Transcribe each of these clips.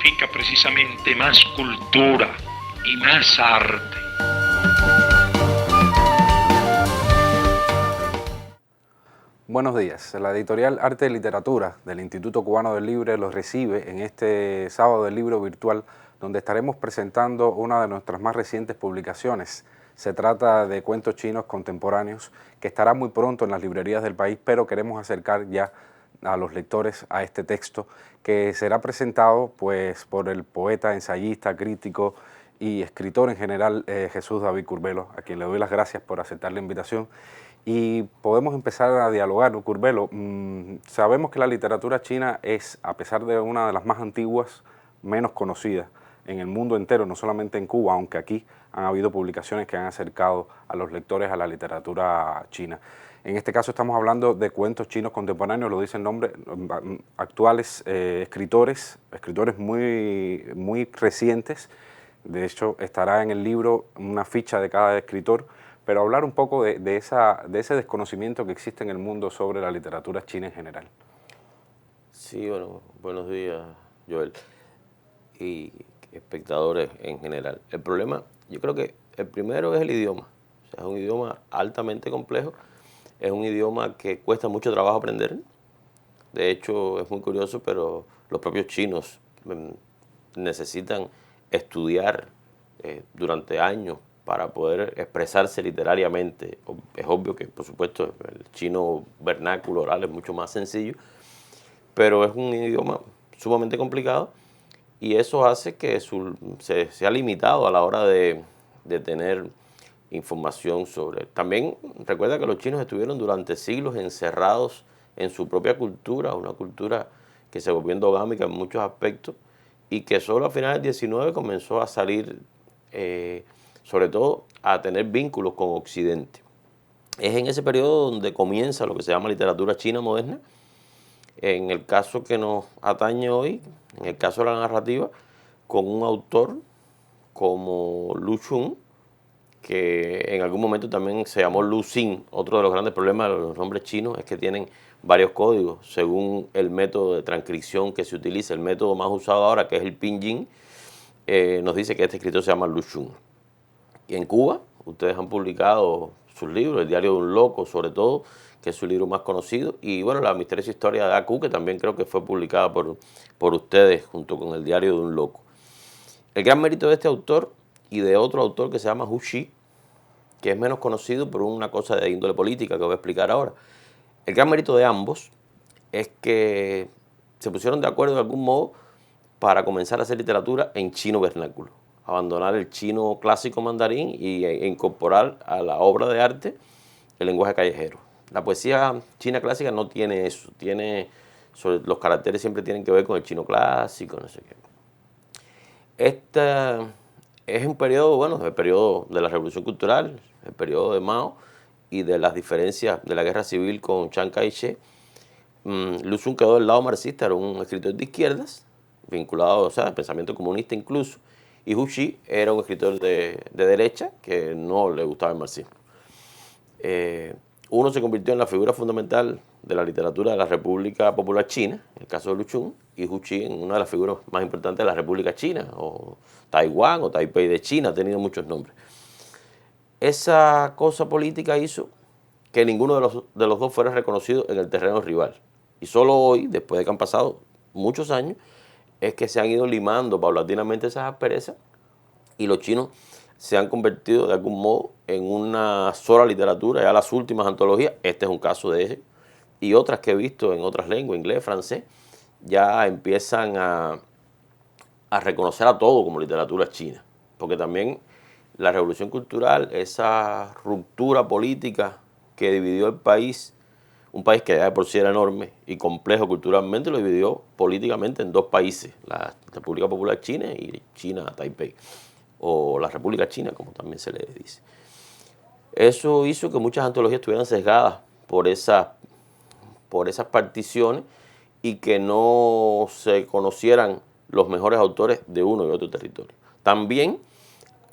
significa precisamente más cultura y más arte. Buenos días. La editorial Arte y Literatura del Instituto Cubano del Libro los recibe en este sábado del libro virtual, donde estaremos presentando una de nuestras más recientes publicaciones. Se trata de cuentos chinos contemporáneos que estará muy pronto en las librerías del país, pero queremos acercar ya a los lectores a este texto que será presentado pues por el poeta, ensayista, crítico y escritor en general Jesús David Curbelo, a quien le doy las gracias por aceptar la invitación. Y podemos empezar a dialogar, ¿no? Curbelo, sabemos que la literatura china es, a pesar de una de las más antiguas, menos conocida en el mundo entero, no solamente en Cuba, aunque aquí han habido publicaciones que han acercado a los lectores a la literatura china. En este caso estamos hablando de cuentos chinos contemporáneos, lo dice el nombre, actuales escritores muy recientes. De hecho, estará en el libro una ficha de cada escritor, pero hablar un poco de ese desconocimiento que existe en el mundo sobre la literatura china en general. Sí, bueno, buenos días, Joel, y espectadores en general. El problema, yo creo que el primero es el idioma. O sea, es un idioma altamente complejo, es un idioma que cuesta mucho trabajo aprender. De hecho, es muy curioso, pero los propios chinos necesitan estudiar durante años para poder expresarse literariamente. Es obvio que, por supuesto, el chino vernáculo oral es mucho más sencillo, pero es un idioma sumamente complicado y eso hace que se sea limitado a la hora de tener información sobre. También recuerda que los chinos estuvieron durante siglos encerrados en su propia cultura, una cultura que se volvió endogámica en muchos aspectos y que solo a finales del 19 comenzó a salir, sobre todo, a tener vínculos con Occidente. Es en ese periodo donde comienza lo que se llama literatura china moderna. En el caso que nos atañe hoy, en el caso de la narrativa, con un autor como Lu Xun, que en algún momento también se llamó Lu Xing. Otro de los grandes problemas de los nombres chinos es que tienen varios códigos según el método de transcripción que se utiliza. El método más usado ahora, que es el pinyin, nos dice que este escritor se llama Lu Xun. Y en Cuba, ustedes han publicado sus libros, El diario de un loco, sobre todo, que es su libro más conocido, y bueno, La misteriosa historia de Aku, que también creo que fue publicada por ustedes junto con El diario de un loco. El gran mérito de este autor y de otro autor que se llama Hu Xi, que es menos conocido por una cosa de índole política que voy a explicar ahora. El gran mérito de ambos es que se pusieron de acuerdo de algún modo para comenzar a hacer literatura en chino vernáculo, abandonar el chino clásico mandarín e incorporar a la obra de arte el lenguaje callejero. La poesía china clásica no tiene eso, los caracteres siempre tienen que ver con el chino clásico, no sé qué. Este es un periodo, bueno, el periodo de la Revolución Cultural, el periodo de Mao y de las diferencias de la guerra civil con Chiang Kai-shek. Lu Xun quedó del lado marxista, era un escritor de izquierdas, vinculado, o sea, al pensamiento comunista incluso, y Hu Xi era un escritor de derecha que no le gustaba el marxismo. Uno se convirtió en la figura fundamental de la literatura de la República Popular China, en el caso de Lu Xun, y Hu Xi en una de las figuras más importantes de la República China, o Taiwán, o Taipei de China, ha tenido muchos nombres. Esa cosa política hizo que ninguno de los dos fuera reconocido en el terreno rival. Y solo hoy, después de que han pasado muchos años, es que se han ido limando paulatinamente esas asperezas y los chinos se han convertido de algún modo en una sola literatura. Ya las últimas antologías, este es un caso de ese, y otras que he visto en otras lenguas, inglés, francés, ya empiezan a reconocer a todo como literatura china. Porque también la revolución cultural, esa ruptura política que dividió el país, un país que ya de por sí era enorme y complejo culturalmente, lo dividió políticamente en dos países, la República Popular China y China, Taipei, o la República China, como también se le dice. Eso hizo que muchas antologías estuvieran sesgadas por esas particiones y que no se conocieran los mejores autores de uno y otro territorio. También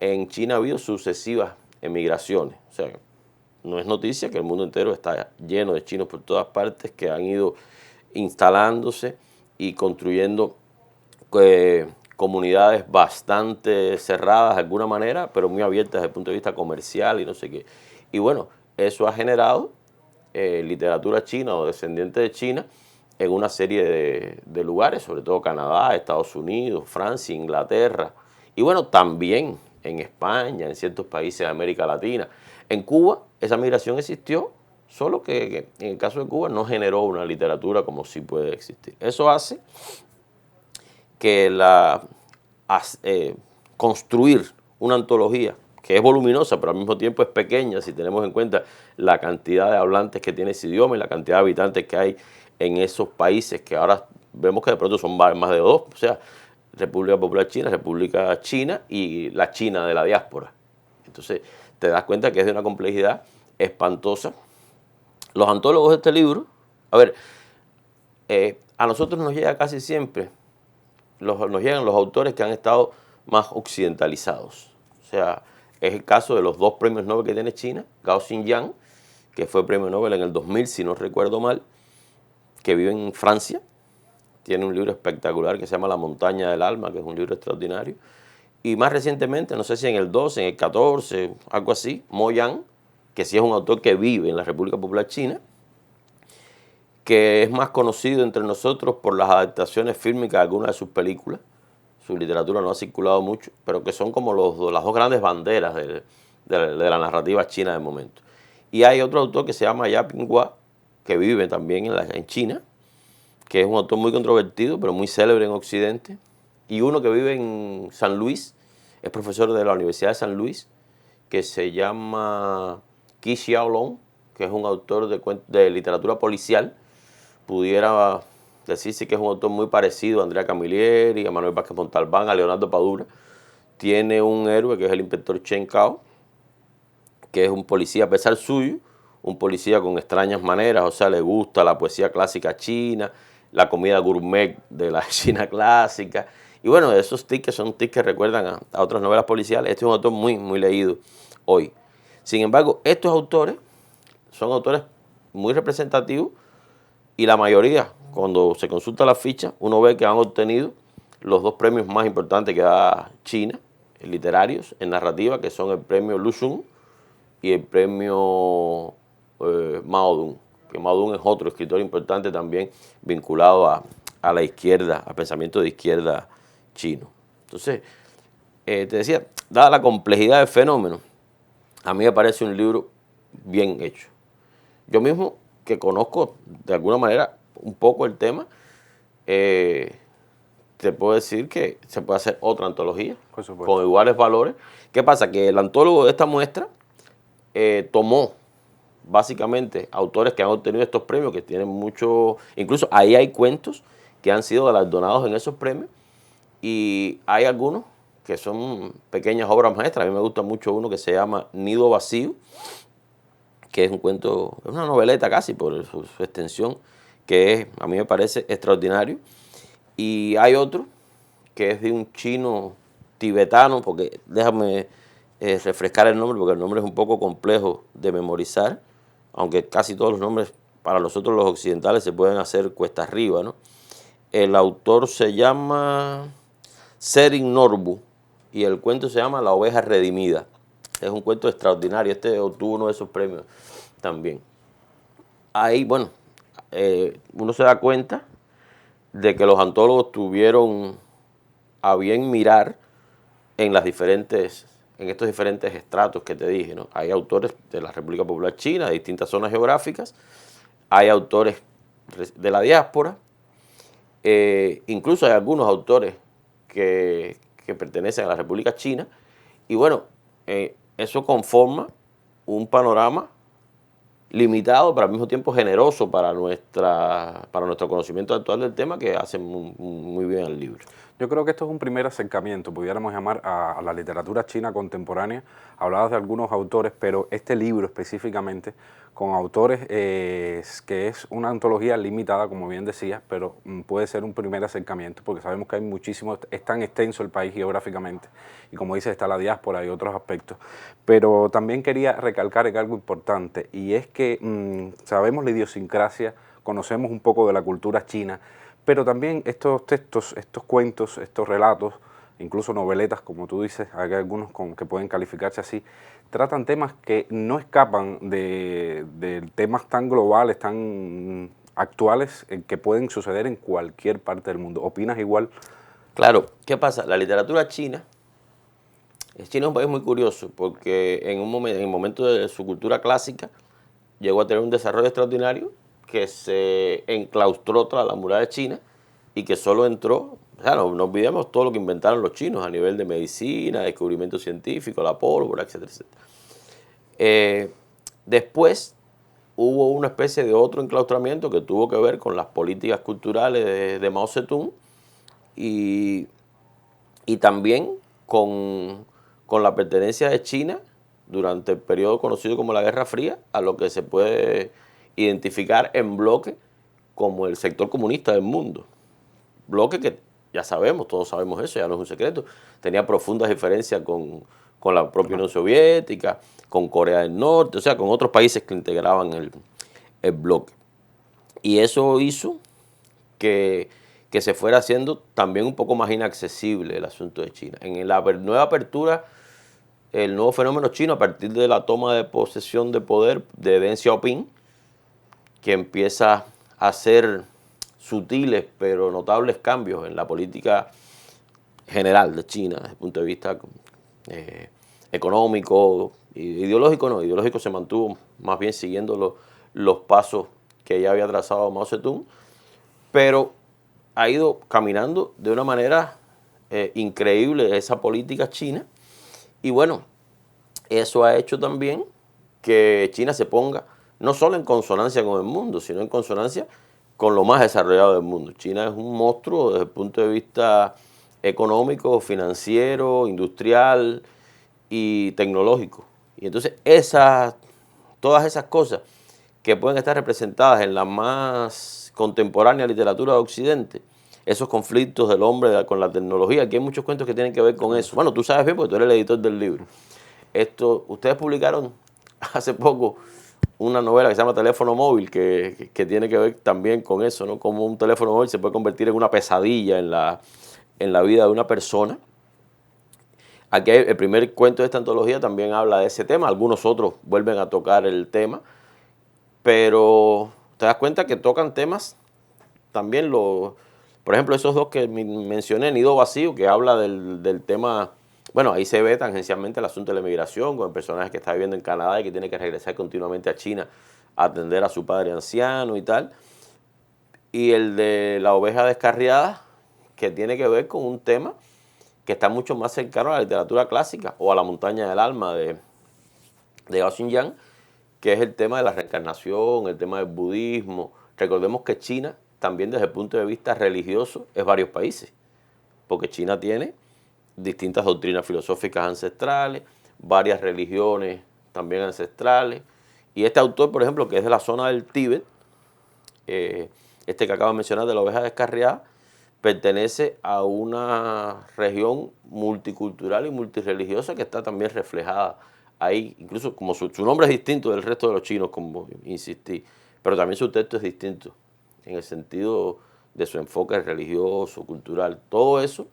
en China ha habido sucesivas emigraciones, o sea, no es noticia que el mundo entero está lleno de chinos por todas partes que han ido instalándose y construyendo comunidades bastante cerradas de alguna manera, pero muy abiertas desde el punto de vista comercial y no sé qué. Y bueno, eso ha generado literatura china o descendiente de China en una serie de lugares, sobre todo Canadá, Estados Unidos, Francia, Inglaterra, y bueno, también en España, en ciertos países de América Latina. En Cuba esa migración existió, solo que en el caso de Cuba no generó una literatura como sí puede existir. Eso hace que construir una antología que es voluminosa, pero al mismo tiempo es pequeña, si tenemos en cuenta la cantidad de hablantes que tiene ese idioma y la cantidad de habitantes que hay en esos países, que ahora vemos que de pronto son más de dos, o sea, República Popular China, República China y la China de la diáspora. Entonces, te das cuenta que es de una complejidad espantosa. Los antólogos de este libro, a ver, a nosotros nos llega casi siempre, nos llegan los autores que han estado más occidentalizados. O sea, es el caso de los dos premios Nobel que tiene China, Gao Xinjiang, que fue premio Nobel en el 2000, si no recuerdo mal, que vive en Francia, tiene un libro espectacular que se llama La montaña del alma, que es un libro extraordinario. Y más recientemente, no sé si en el 12, en el 14, algo así, Mo Yan, que sí es un autor que vive en la República Popular China, que es más conocido entre nosotros por las adaptaciones fílmicas de algunas de sus películas. Su literatura no ha circulado mucho, pero que son como las dos grandes banderas de la narrativa china de momento. Y hay otro autor que se llama Ya Pinghua, que vive también en China, que es un autor muy controvertido, pero muy célebre en Occidente. Y uno que vive en San Luis, es profesor de la Universidad de San Luis, que se llama Qi Xiaolong, que es un autor de literatura policial. Pudiera decirse que es un autor muy parecido a Andrea Camilleri, a Manuel Vázquez Montalbán, a Leonardo Padura. Tiene un héroe que es el inspector Chen Cao, que es un policía a pesar suyo, un policía con extrañas maneras, o sea, le gusta la poesía clásica china, la comida gourmet de la China clásica. Y bueno, esos tics son tics que recuerdan a otras novelas policiales. Este es un autor muy, muy leído hoy. Sin embargo, estos autores son autores muy representativos y la mayoría, cuando se consulta la ficha, uno ve que han obtenido los dos premios más importantes que da China, literarios, en narrativa, que son el premio Lu Xun y el premio Mao Dong, que Mao Dong es otro escritor importante también vinculado a la izquierda, al pensamiento de izquierda chino. Entonces, te decía, dada la complejidad del fenómeno, a mí me parece un libro bien hecho. Yo mismo, que conozco de alguna manera un poco el tema, te puedo decir que se puede hacer otra antología con iguales valores. ¿Qué pasa? Que el antólogo de esta muestra tomó básicamente autores que han obtenido estos premios, que tienen mucho, incluso ahí hay cuentos que han sido galardonados en esos premios, y hay algunos que son pequeñas obras maestras. A mí me gusta mucho uno que se llama Nido Vacío, que es un cuento, es una noveleta casi por su extensión, que a mí me parece extraordinario. Y hay otro que es de un chino tibetano, porque déjame refrescar el nombre, porque el nombre es un poco complejo de memorizar, aunque casi todos los nombres para nosotros los occidentales se pueden hacer cuesta arriba, ¿no? El autor se llama Tshering Norbu y el cuento se llama La oveja redimida. Es un cuento extraordinario. Este obtuvo uno de esos premios también. Ahí, bueno, uno se da cuenta de que los antólogos tuvieron a bien mirar en estos diferentes estratos que te dije, ¿no? Hay autores de la República Popular China, de distintas zonas geográficas, hay autores de la diáspora, incluso hay algunos autores que pertenecen a la República China, y bueno, eso conforma un panorama limitado, pero al mismo tiempo generoso para nuestro conocimiento actual del tema, que hace muy bien el libro. Yo creo que esto es un primer acercamiento, pudiéramos llamar a la literatura china contemporánea. Hablabas de algunos autores, pero este libro específicamente, con autores que es una antología limitada, como bien decías, pero puede ser un primer acercamiento, porque sabemos que hay muchísimos, es tan extenso el país geográficamente, y como dices, está la diáspora y otros aspectos. Pero también quería recalcar algo importante, y es que sabemos la idiosincrasia, conocemos un poco de la cultura china, Pero también estos textos, estos cuentos, estos relatos, incluso noveletas, como tú dices, hay algunos que pueden calificarse así, tratan temas que no escapan de temas tan globales, tan actuales, que pueden suceder en cualquier parte del mundo. ¿Opinas igual? Claro, ¿qué pasa? La literatura china, China es un país muy curioso porque en el momento de su cultura clásica llegó a tener un desarrollo extraordinario que se enclaustró tras la muralla china y que solo entró, o sea, no olvidemos todo lo que inventaron los chinos a nivel de medicina, descubrimiento científico, la pólvora, etcétera, etcétera. Después hubo una especie de otro enclaustramiento que tuvo que ver con las políticas culturales de Mao Zedong y también con la pertenencia de China durante el periodo conocido como la Guerra Fría a lo que se puede identificar en bloque como el sector comunista del mundo. Bloque que ya sabemos, todos sabemos eso, ya no es un secreto, tenía profundas diferencias con la propia Unión Soviética, con Corea del Norte, o sea, con otros países que integraban el bloque. Y eso hizo que se fuera haciendo también un poco más inaccesible el asunto de China. En la nueva apertura, el nuevo fenómeno chino a partir de la toma de posesión de poder de Deng Xiaoping, que empieza a hacer sutiles pero notables cambios en la política general de China desde el punto de vista económico, ideológico no, ideológico se mantuvo más bien siguiendo los pasos que ya había trazado Mao Zedong, pero ha ido caminando de una manera increíble esa política china y bueno, eso ha hecho también que China se ponga no solo en consonancia con el mundo, sino en consonancia con lo más desarrollado del mundo. China es un monstruo desde el punto de vista económico, financiero, industrial y tecnológico. Y entonces todas esas cosas que pueden estar representadas en la más contemporánea literatura de Occidente, esos conflictos del hombre con la tecnología, aquí hay muchos cuentos que tienen que ver con eso. Bueno, tú sabes bien porque tú eres el editor del libro. Ustedes publicaron hace poco una novela que se llama Teléfono Móvil, que tiene que ver también con eso, ¿no? Cómo un teléfono móvil se puede convertir en una pesadilla en la vida de una persona. Aquí el primer cuento de esta antología también habla de ese tema, algunos otros vuelven a tocar el tema, pero te das cuenta que tocan temas también, por ejemplo, esos dos que mencioné, Nido Vacío, que habla del tema, bueno, ahí se ve tangencialmente el asunto de la migración, con el personaje que está viviendo en Canadá y que tiene que regresar continuamente a China a atender a su padre anciano y tal, y el de La oveja descarriada, que tiene que ver con un tema que está mucho más cercano a la literatura clásica o a La montaña del alma de Gao Xinjiang, que es el tema de la reencarnación, el tema del budismo. Recordemos que China, también desde el punto de vista religioso, es varios países, porque China tiene distintas doctrinas filosóficas ancestrales, varias religiones también ancestrales, y este autor, por ejemplo, que es de la zona del Tíbet, este que acabo de mencionar de La oveja descarriada, pertenece a una región multicultural y multireligiosa que está también reflejada ahí, incluso como su nombre es distinto del resto de los chinos, como insistí, pero también su texto es distinto en el sentido de su enfoque religioso, cultural, todo eso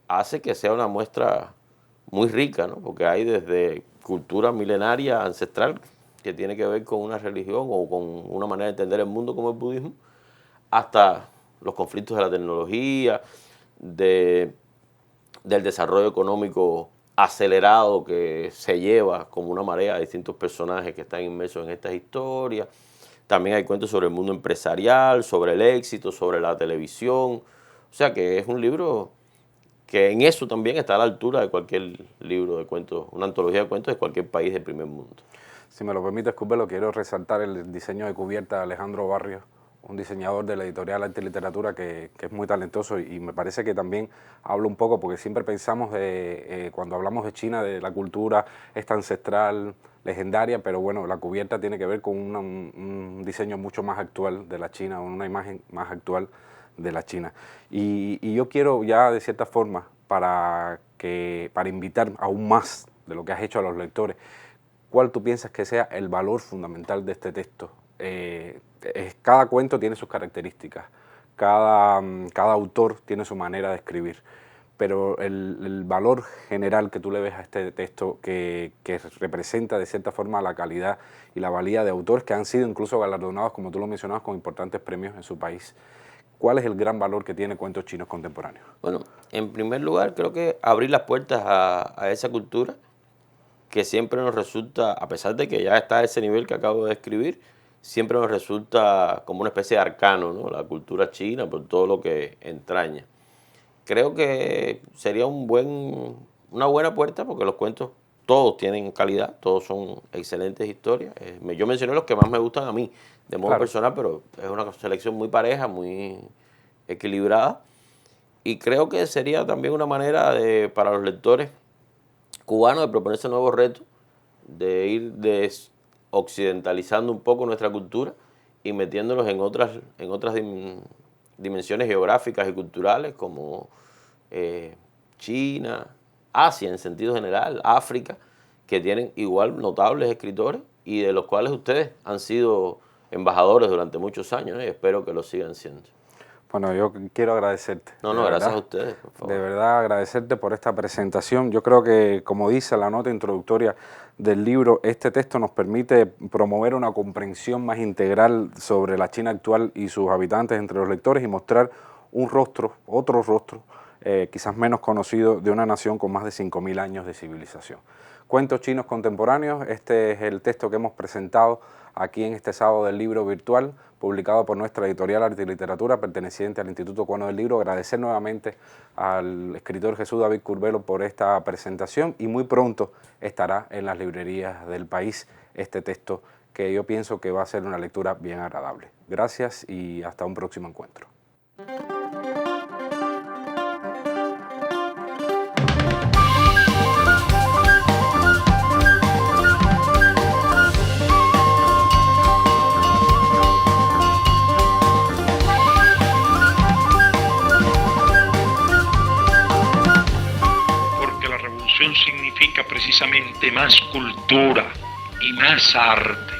hace que sea una muestra muy rica, ¿no? Porque hay desde cultura milenaria, ancestral, que tiene que ver con una religión o con una manera de entender el mundo como el budismo, hasta los conflictos de la tecnología, del desarrollo económico acelerado que se lleva como una marea a distintos personajes que están inmersos en estas historias. También hay cuentos sobre el mundo empresarial, sobre el éxito, sobre la televisión. O sea que es un libro que en eso también está a la altura de cualquier libro de cuentos, una antología de cuentos de cualquier país del primer mundo. Si me lo permites, Curbelo, quiero resaltar el diseño de cubierta de Alejandro Barrios, un diseñador de la editorial Arte y Literatura que es muy talentoso y me parece que también habla un poco, porque siempre pensamos cuando hablamos de China, de la cultura esta ancestral, legendaria, pero bueno, la cubierta tiene que ver con un diseño mucho más actual de la China, una imagen más actual de la China. Y yo quiero ya de cierta forma, para invitar aún más de lo que has hecho a los lectores, ¿cuál tú piensas que sea el valor fundamental de este texto cada cuento tiene sus características, cada autor tiene su manera de escribir, pero el valor general que tú le ves a este texto que representa de cierta forma la calidad y la valía de autores que han sido incluso galardonados, como tú lo mencionabas, con importantes premios en su país. ¿Cuál es el gran valor que tiene Cuentos Chinos Contemporáneos? Bueno, en primer lugar creo que abrir las puertas a esa cultura que siempre nos resulta, a pesar de que ya está a ese nivel que acabo de describir, siempre nos resulta como una especie de arcano, ¿no? La cultura china por todo lo que entraña. Creo que sería una buena puerta porque los cuentos todos tienen calidad, todos son excelentes historias. Yo mencioné los que más me gustan a mí, de modo personal, pero es una selección muy pareja, muy equilibrada. Y creo que sería también una manera para los lectores cubanos de proponerse nuevos retos, de ir occidentalizando un poco nuestra cultura y metiéndonos en otras dimensiones geográficas y culturales como China, Asia en sentido general, África, que tienen igual notables escritores y de los cuales ustedes han sido embajadores durante muchos años, ¿no? Y espero que lo sigan siendo. Bueno, yo quiero agradecerte. No, gracias a ustedes, por favor. De verdad, agradecerte por esta presentación. Yo creo que, como dice la nota introductoria del libro, este texto nos permite promover una comprensión más integral sobre la China actual y sus habitantes entre los lectores y mostrar un rostro, otro rostro, quizás menos conocido, de una nación con más de 5.000 años de civilización. Cuentos Chinos Contemporáneos, este es el texto que hemos presentado aquí en este sábado del libro virtual, publicado por nuestra editorial Arte y Literatura, perteneciente al Instituto Cubano del Libro. Agradecer nuevamente al escritor Jesús David Curbelo por esta presentación y muy pronto estará en las librerías del país este texto que yo pienso que va a ser una lectura bien agradable. Gracias y hasta un próximo encuentro. Significa precisamente más cultura y más arte.